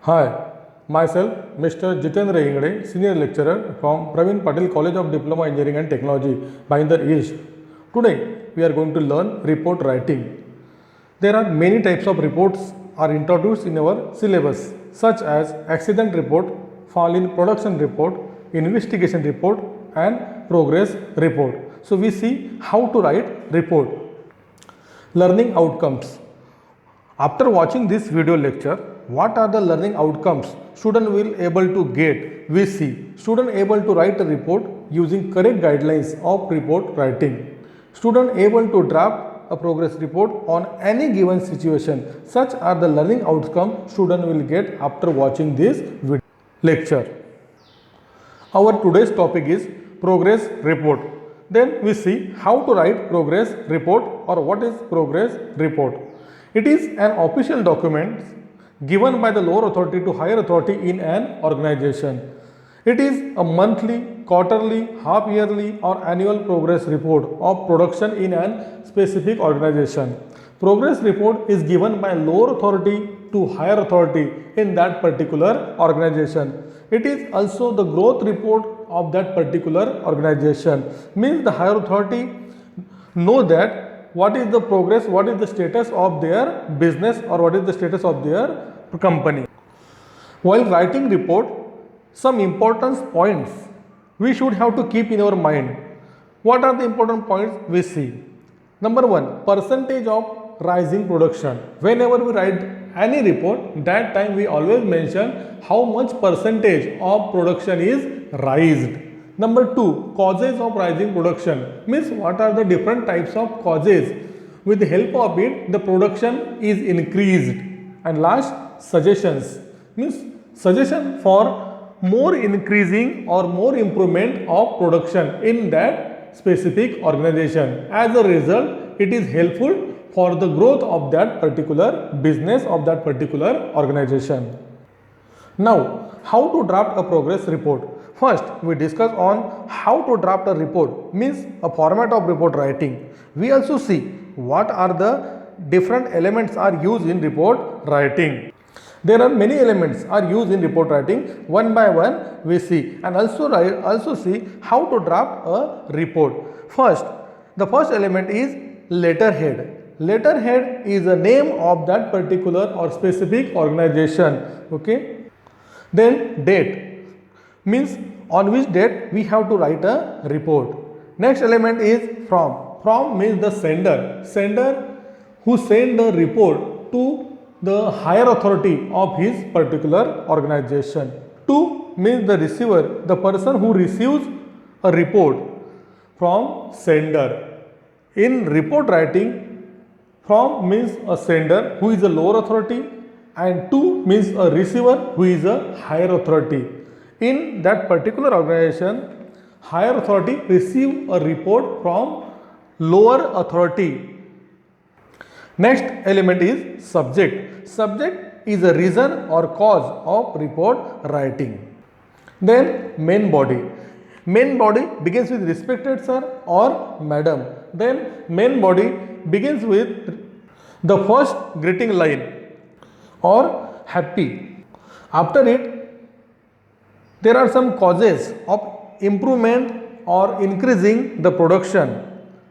Hi, myself Mr. Jitendra Ingade, Senior Lecturer from Praveen Patil College of Diploma Engineering and Technology, Bhayandar East. Today, we are going to learn report writing. There are many types of reports are introduced in our syllabus, such as accident report, fall in production report, investigation report, and progress report. So we see how to write report. Learning outcomes. After watching this video lecture, what are the learning outcomes student will able to get? We see student able to write a report using correct guidelines of report writing. Student able to draft a progress report on any given situation. Such are the learning outcomes student will get after watching this video lecture. Our today's topic is progress report. Then we see how to write progress report or what is progress report. It is an official document given by the lower authority to higher authority in an organization. It is a monthly, quarterly, half yearly or annual progress report of production in an specific organization. Progress report is given by lower authority to higher authority in that particular organization. It is also the growth report of that particular organization. Means the higher authority know that what is the progress, what is the status of their business or what is the status of their company. While writing report, some important points we should have to keep in our mind. What are the important points we see? Number one, percentage of rising production. Whenever we write any report, that time we always mention how much percentage of production is raised. Number two, causes of rising production. Means what are the different types of causes with the help of it the production is increased. And last, suggestions. Means suggestion for more increasing or more improvement of production in that specific organization. As a result, it is helpful for the growth of that particular business of that particular organization. Now, how to draft a progress report? First, we discuss on how to draft a report, means a format of report writing. We also see what are the different elements are used in report writing. There are many elements are used in report writing. One by one we see and also see how to draft a report. First, the first element is letterhead. Letterhead is the name of that particular or specific organization. Okay. Then date, means on which date we have to write a report. Next element is from. From means the sender. Sender who send the report to the higher authority of his particular organization. To means the receiver, the person who receives a report from sender. In report writing, from means a sender who is a lower authority and to means a receiver who is a higher authority. In that particular organization, higher authority receive a report from lower authority. Next element is subject. Subject is a reason or cause of report writing. Then main body. Main body begins with respected sir or madam. Then main body begins with the first greeting line or happy. After it, there are some causes of improvement or increasing the production.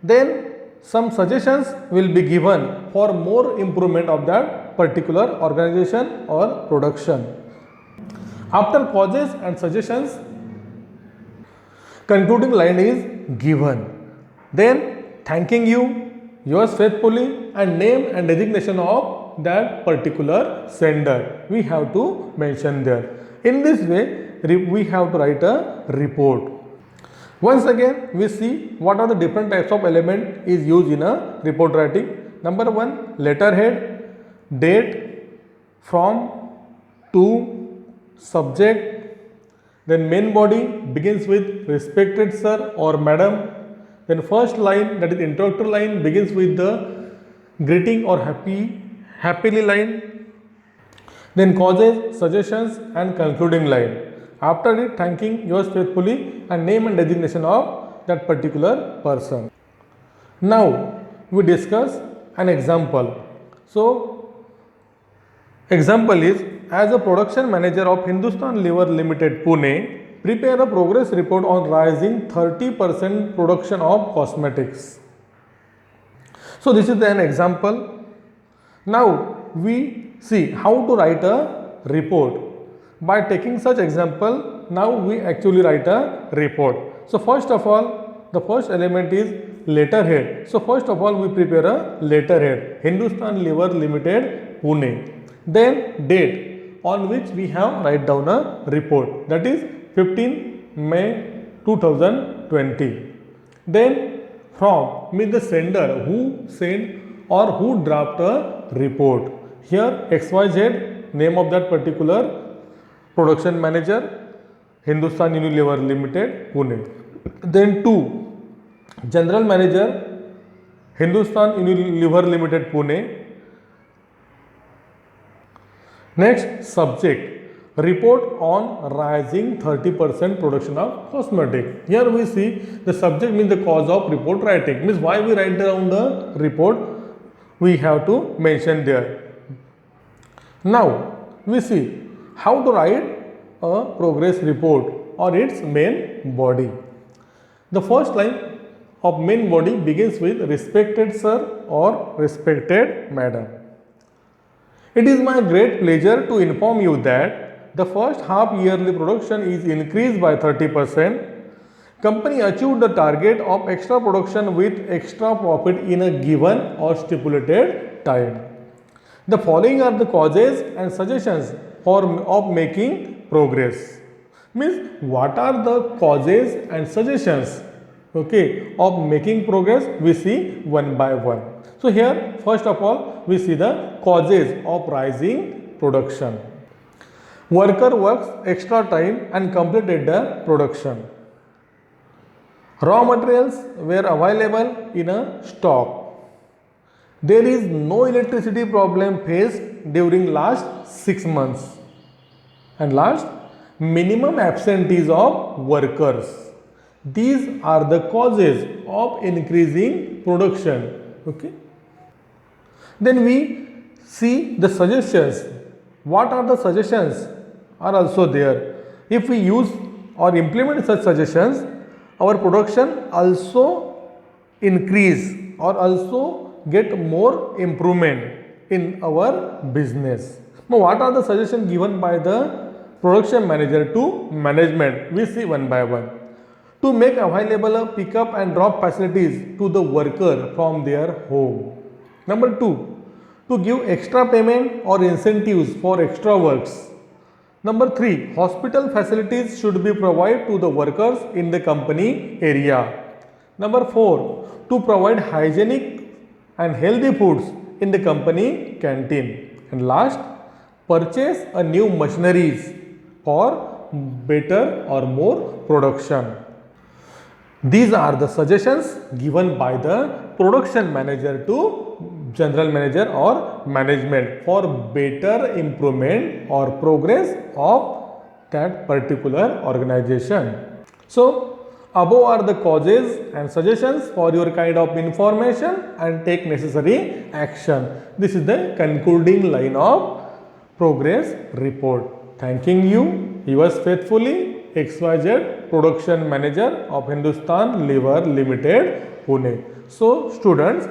Then some suggestions will be given for more improvement of that particular organization or production. After causes and suggestions, concluding line is given. Then thanking you, yours faithfully, and name and designation of that particular sender we have to mention there. In this way, we have to write a report. Once again, we see what are the different types of element is used in a report writing. Number one, letterhead, date, from, to, subject. Then main body begins with respected sir or madam. Then first line, that is introductory line, begins with the greeting or happily line. Then causes, suggestions and concluding line. After it, thanking yours faithfully and name and designation of that particular person. Now, we discuss an example. So, example is as a production manager of Hindustan Lever Limited Pune, prepare a progress report on rising 30% production of cosmetics. So this is an example. Now we see how to write a report. By taking such example, now we actually write a report. So first of all, the first element is letterhead. So first of all, we prepare a letterhead, Hindustan Lever Limited Pune. Then date on which we have write down a report, that is 15 May 2020. Then from means the sender who sent or who draft a report. Here XYZ, name of that particular production manager, Hindustan Unilever Limited Pune. Then 2, general manager, Hindustan Unilever Limited Pune. Next, subject, report on rising 30% production of cosmetic. Here we see the subject means the cause of report writing, means why we write down the report, we have to mention there. Now we see how to write a progress report or its main body. The first line of main body begins with respected sir or respected madam. It is my great pleasure to inform you that the first half yearly production is increased by 30%. Company achieved the target of extra production with extra profit in a given or stipulated time. The following are the causes and suggestions of making progress. Means what are the causes and suggestions, okay, of making progress, we see one by one. So here first of all we see the causes of rising production. Worker works extra time and completed the production. Raw materials were available in a stock. There is no electricity problem faced during last 6 months. And last, minimum absentees of workers. These are the causes of increasing production. Okay. Then we see the suggestions. What are the suggestions are also there. If we use or implement such suggestions, our production also increase or also get more improvement in our business. Now what are the suggestions given by the production manager to management? We see one by one. To make available a pickup and drop facilities to the worker from their home. Number 2, to give extra payment or incentives for extra works. Number 3, hospital facilities should be provided to the workers in the company area. Number 4, to provide hygienic and healthy foods in the company canteen. And last, purchase a new machineries for better or more production. These are the suggestions given by the production manager to general manager or management for better improvement or progress of that particular organization. So above are the causes and suggestions for your kind of information and take necessary action. This is the concluding line of progress report. Thanking you, yours faithfully, XYZ production manager of Hindustan Lever Limited Pune. So students,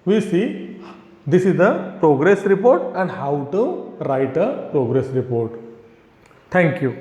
we see this is the progress report and how to write a progress report. Thank you.